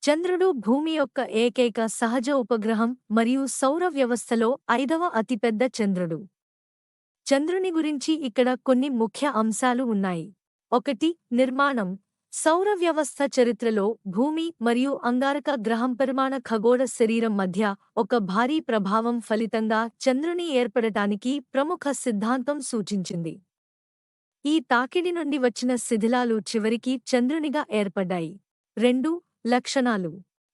చంద్రుడు భూమి యొక్క ఏకైక సహజ ఉపగ్రహం మరియు సౌర వ్యవస్థలో 5వ అతిపెద్ద చంద్రుడు. చంద్రుని గురించి ఇక్కడ కొన్ని ముఖ్య అంశాలు ఉన్నాయి. 1. నిర్మాణం. సౌర వ్యవస్థ చరిత్రలో భూమి మరియు అంగారక గ్రహం పరిమాణ ఖగోళ శరీరం మధ్య ఒక భారీ ప్రభావం ఫలితంగా చంద్రుని ఏర్పడటానికి ప్రముఖ సిద్ధాంతం సూచించింది. ఈ తాకిడి నుండి వచ్చిన శిథిలాలు చివరికి చంద్రునిగా ఏర్పడ్డాయి. 2. లక్షణాలు.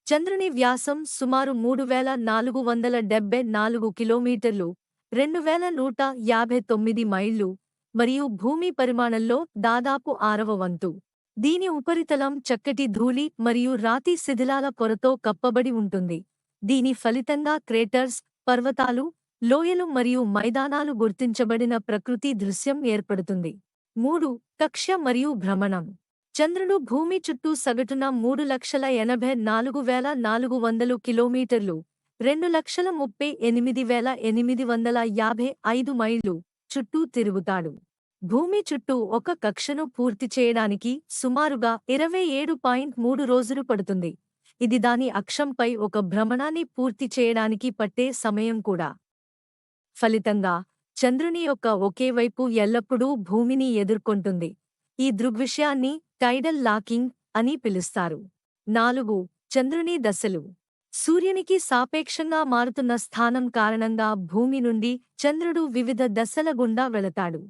చంద్రుని వ్యాసం సుమారు 3474 కిలోమీటర్లు, 2159 మైళ్లు, మరియు భూమి పరిమాణంలో దాదాపు 6వ వంతు. దీని ఉపరితలం చక్కటి ధూళి మరియు రాతి శిథిలాల పొరతో కప్పబడి ఉంటుంది. దీని ఫలితంగా క్రేటర్స్, పర్వతాలు, లోయలు మరియు మైదానాలు గుర్తించబడిన ప్రకృతి దృశ్యం ఏర్పడుతుంది. 3. కక్ష్య మరియు భ్రమణం. చంద్రుడు భూమి చుట్టూ సగటున 3,84,400 కిలోమీటర్లు, 2,38,855 మైళ్లు చుట్టూ తిరుగుతాడు. భూమి చుట్టూ ఒక కక్షను పూర్తి చేయడానికి సుమారుగా 27.3 రోజులు పడుతుంది. ఇది దాని అక్షంపై ఒక భ్రమణాన్ని పూర్తి చేయడానికి పట్టే సమయం కూడా. ఫలితంగా చంద్రుని యొక్క ఒకే వైపు ఎల్లప్పుడూ భూమిని ఎదుర్కొంటుంది. ఈ దృగ్విషయాన్ని టైడల్ లాకింగ్ అని పిలుస్తారు. 4. చంద్రుని దశలు. సూర్యునికి సాపేక్షంగా మారుతున్న స్థానం కారణంగా భూమి నుండి చంద్రుడు వివిధ దశల గుండా వెళతాడు.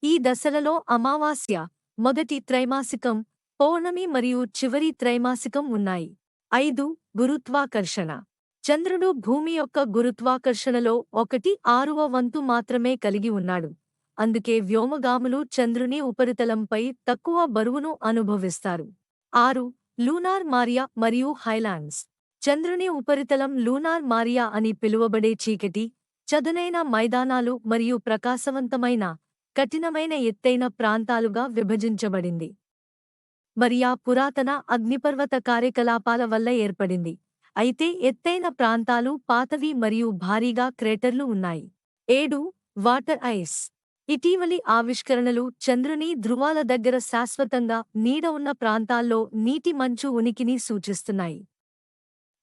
ఈ దశలలో అమావాస్య, మొదటి త్రైమాసికం, పౌర్ణమి మరియు చివరి త్రైమాసికం ఉన్నాయి. 5. గురుత్వాకర్షణ. చంద్రుడు భూమి యొక్క గురుత్వాకర్షణలో 1/6వ వంతు మాత్రమే కలిగి ఉన్నాడు. అందుకే వ్యోమగాములు చంద్రుని ఉపరితలంపై తక్కువ బరువును అనుభవిస్తారు. 6. లూనార్ మారియా మరియు హైలాండ్స్. చంద్రుని ఉపరితలం లూనార్ మారియా అని పిలువబడే చీకటి, చదునైన మైదానాలు మరియు ప్రకాశవంతమైన, కఠినమైన ఎత్తైన ప్రాంతాలుగా విభజించబడింది. మరియా పురాతన అగ్నిపర్వత కార్యకలాపాల వల్ల ఏర్పడింది. అయితే ఎత్తైన ప్రాంతాలు పాతవి మరియు భారీగా క్రేటర్లు ఉన్నాయి. 7. Water ice. ఇటీవలి ఆవిష్కరణలు చంద్రుని ధృవాల దగ్గర శాశ్వతంగా నీడ ఉన్న ప్రాంతాల్లో నీటి మంచు ఉనికిని సూచిస్తున్నాయి.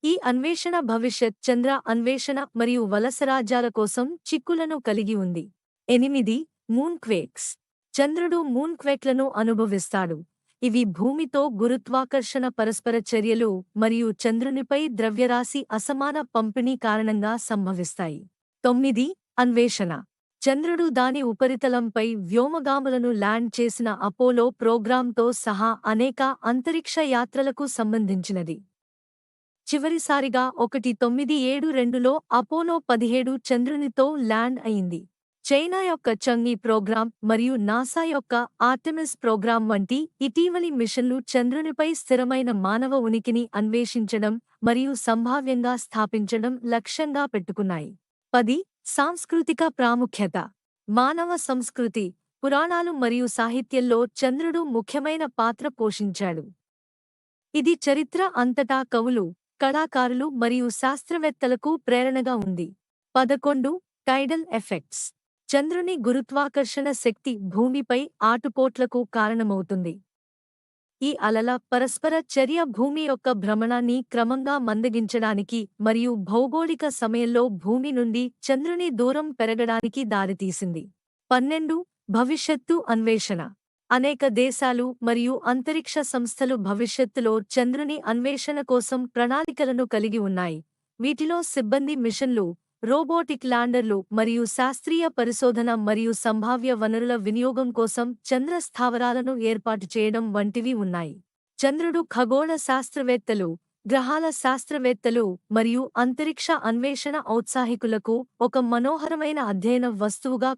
ఈ అన్వేషణ భవిష్యత్ చంద్ర అన్వేషణ మరియు వలసరాజ్యాల కోసం చిక్కులను కలిగి ఉంది. 8. Moon quakes. చంద్రుడు మూన్ క్వేక్లను అనుభవిస్తాడు. ఇవి భూమితో గురుత్వాకర్షణ పరస్పర చర్యలు మరియు చంద్రునిపై ద్రవ్యరాశి అసమాన పంపిణీ కారణంగా సంభవిస్తాయి. 9. అన్వేషణ. చంద్రుడు దాని ఉపరితలంపై వ్యోమగాములను ల్యాండ్ చేసిన అపోలో ప్రోగ్రాంతో సహా అనేక అంతరిక్ష యాత్రలకు సంబంధించినది. చివరిసారిగా 1972లో అపోలో 17 చంద్రునితో ల్యాండ్ అయింది. చైనా యొక్క చంగి ప్రోగ్రాం మరియు నాసా యొక్క ఆర్టెమిస్ ప్రోగ్రాం వంటి ఇటీవలి మిషన్లు చంద్రునిపై స్థిరమైన మానవ ఉనికిని అన్వేషించడం మరియు సంభావ్యంగా స్థాపించడం లక్ష్యంగా పెట్టుకున్నాయి. 10. సాంస్కృతిక ప్రాముఖ్యత. మానవ సంస్కృతి, పురాణాలు మరియు సాహిత్యంలో చంద్రుడు ముఖ్యమైన పాత్ర పోషించాడు. ఇది చరిత్ర అంతటా కవులు, కళాకారులు మరియు శాస్త్రవేత్తలకు ప్రేరణగా ఉంది. 11. టైడల్ ఎఫెక్ట్స్. చంద్రుని గురుత్వాకర్షణ శక్తి భూమిపై ఆటుపోట్లకు కారణమవుతుంది. ఈ అలల పరస్పర చర్య భూమి యొక్క భ్రమణాన్ని క్రమంగా మందగించడానికి మరియు భౌగోళిక సమయంలో భూమి నుండి చంద్రుని దూరం పెరగడానికి దారితీసింది. 12. భవిష్యత్తు అన్వేషణ. అనేక దేశాలు మరియు అంతరిక్ష సంస్థలు భవిష్యత్తులో చంద్రుని అన్వేషణ కోసం ప్రణాళికలను కలిగి ఉన్నాయి. వీటిలో సిబ్బంది మిషన్లు, రోబోటిక్ ల్యాండర్లు మరియు శాస్త్రీయ పరిశోధన మరియు సంభావ్య వనరుల వినియోగం కోసం చంద్ర స్థావరాలను ఏర్పాటు చేయడం వంటివి ఉన్నాయి. చంద్రుడు ఖగోళ శాస్త్రవేత్తలు, గ్రహాల శాస్త్రవేత్తలు మరియు అంతరిక్ష అన్వేషణ ఔత్సాహికులకు ఒక మనోహరమైన అధ్యయన వస్తువుగా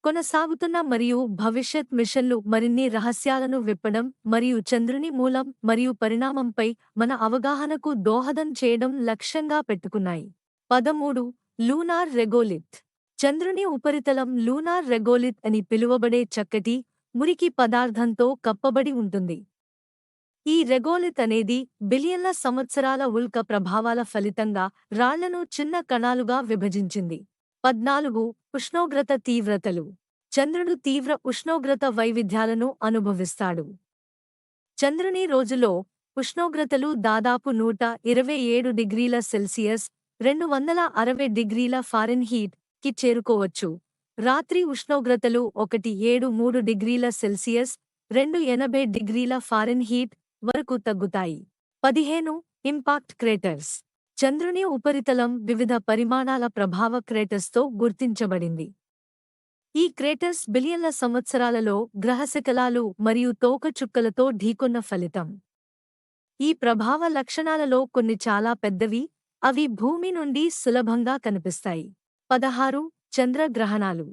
కొనసాగుతున్న మరియు భవిష్యత్ మిషన్లు మరిన్ని రహస్యాలను విప్పడం మరియు చంద్రుని మూలం మరియు పరిణామంపై మన అవగాహనకు దోహదం చేయడం లక్ష్యంగా పెట్టుకున్నాయి. 13. Lunar regolith. చంద్రుని ఉపరితలం లూనార్ రెగోలిత్ అని పిలువబడే చక్కటి, మురికి పదార్థంతో కప్పబడి ఉంటుంది. ఈ రెగోలిత్ అనేది బిలియన్ల సంవత్సరాల ఉల్క ప్రభావాల ఫలితంగా రాళ్లను చిన్న కణాలుగా విభజించింది. 14. ఉష్ణోగ్రత తీవ్రతలు. చంద్రుడు తీవ్ర ఉష్ణోగ్రత వైవిధ్యాలను అనుభవిస్తాడు. చంద్రుని రోజులో ఉష్ణోగ్రతలు దాదాపు 127 ° C (260 °F) కి చేరుకోవచ్చు. రాత్రి ఉష్ణోగ్రతలు 173 °C (280 °F) వరకు తగ్గుతాయి. 15 ఇంపాక్ట్ క్రేటర్స్. చంద్రుని ఉపరితలం వివిధ పరిమాణాల ప్రభావ క్రేటర్స్తో గుర్తించబడింది. ఈ క్రేటర్స్ బిలియన్ల సంవత్సరాలలో గ్రహశకలాలు మరియు తోకచుక్కలతో ఢీకొన్న ఫలితం. ఈ ప్రభావ లక్షణాలలో కొన్ని చాలా పెద్దవి, అవి భూమి నుండి సులభంగా కనిపిస్తాయి. 16 చంద్రగ్రహణాలు.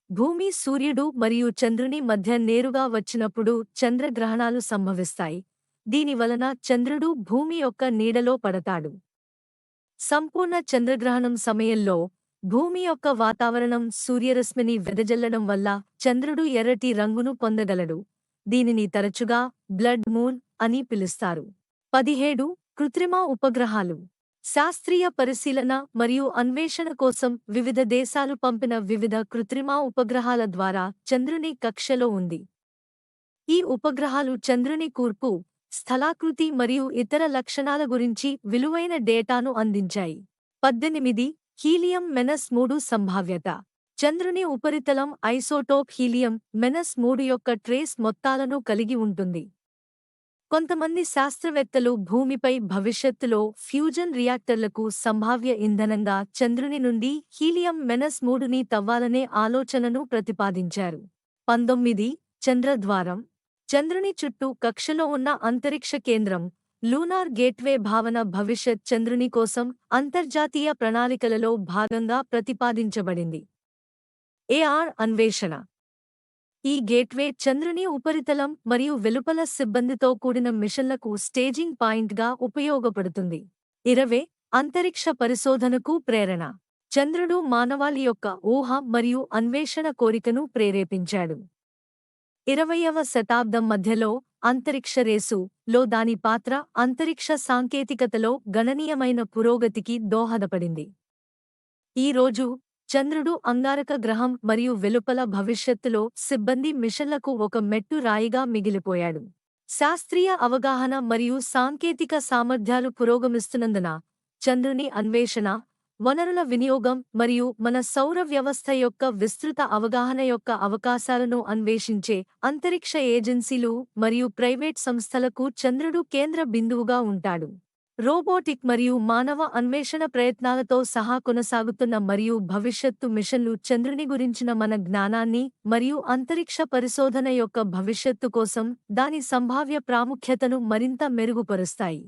భూమి సూర్యుడు మరియు చంద్రుని మధ్య నేరుగా వచ్చినప్పుడు చంద్రగ్రహణాలు సంభవిస్తాయి. దీని వలన చంద్రుడు భూమి యొక్క నీడలో పడతాడు. సంపూర్ణ చంద్రగ్రహణం సమయంలో భూమి యొక్క వాతావరణం సూర్యరశ్మిని వెదజల్లడం వల్ల చంద్రుడు ఎర్రటి రంగును పొందగలడు. దీనిని తరచుగా బ్లడ్ మూన్ అని పిలుస్తారు. 17 కృత్రిమ ఉపగ్రహాలు. శాస్త్రీయ పరిశీలన మరియు అన్వేషణ కోసం వివిధ దేశాలు పంపిన వివిధ కృత్రిమ ఉపగ్రహాల ద్వారా చంద్రుని కక్షలో ఉంది. ఈ ఉపగ్రహాలు చంద్రుని కూర్పు, స్థలాకృతి మరియు ఇతర లక్షణాల గురించి విలువైన డేటాను అందించాయి. 18 హీలియం-3 సంభావ్యత. చంద్రుని ఉపరితలం ఐసోటోప్ హీలియం-3 యొక్క ట్రేస్ మొత్తాలను కలిగి ఉంటుంది. కొంతమంది శాస్త్రవేత్తలు భూమిపై భవిష్యత్తులో ఫ్యూజన్ రియాక్టర్లకు సంభావ్య ఇంధనంగా చంద్రుని నుండి హీలియం-3ని తవ్వాలనే ఆలోచనను ప్రతిపాదించారు. 19 చంద్రద్వారం. చంద్రుని చుట్టూ కక్షలో ఉన్న అంతరిక్ష కేంద్రం, లూనార్ గేట్వే భావన భవిష్యత్ చంద్రుని కోసం అంతర్జాతీయ ప్రణాళికలలో భాగంగా ప్రతిపాదించబడింది. ఏఆర్ అన్వేషణ. ఈ గేట్వే చంద్రుని ఉపరితలం మరియు వెలుపల సిబ్బందితో కూడిన మిషన్లకు స్టేజింగ్ పాయింట్గా ఉపయోగపడుతుంది. 20 అంతరిక్ష పరిశోధనకు ప్రేరణ. చంద్రుడు మానవాళి యొక్క ఊహ మరియు అన్వేషణ కోరికను ప్రేరేపించాడు. 20వ శతాబ్దం మధ్యలో అంతరిక్ష రేసు లో దాని పాత్ర అంతరిక్ష సాంకేతికతలో గణనీయమైన పురోగతికి దోహదపడింది. ఈ రోజు చంద్రుడు అంగారక గ్రహం మరియు వెలుపల భవిష్యత్తులో సిబ్బంది మిషన్లకు ఒక మెట్టు రాయిగా మిగిలిపోయాడు. శాస్త్రీయ అవగాహన మరియు సాంకేతిక సామర్థ్యాలు పురోగమిస్తున్నందున చంద్రుని అన్వేషణ, వనరుల వినియోగం మరియు మన సౌర వ్యవస్థ యొక్క విస్తృత అవగాహన యొక్క అవకాశాలను అన్వేషించే అంతరిక్ష ఏజెన్సీలు మరియు ప్రైవేట్ సంస్థలకు చంద్రుడు కేంద్ర బిందువుగా ఉంటాడు. రోబోటిక్ మరియు మానవ అన్వేషణ ప్రయత్నాలతో సహా కొనసాగుతున్న మరియు భవిష్యత్తు మిషన్లు చంద్రుని గురించిన మన జ్ఞానాన్ని మరియు అంతరిక్ష పరిశోధన యొక్క భవిష్యత్తు కోసం దాని సంభావ్య ప్రాముఖ్యతను మరింత మెరుగుపరుస్తాయి.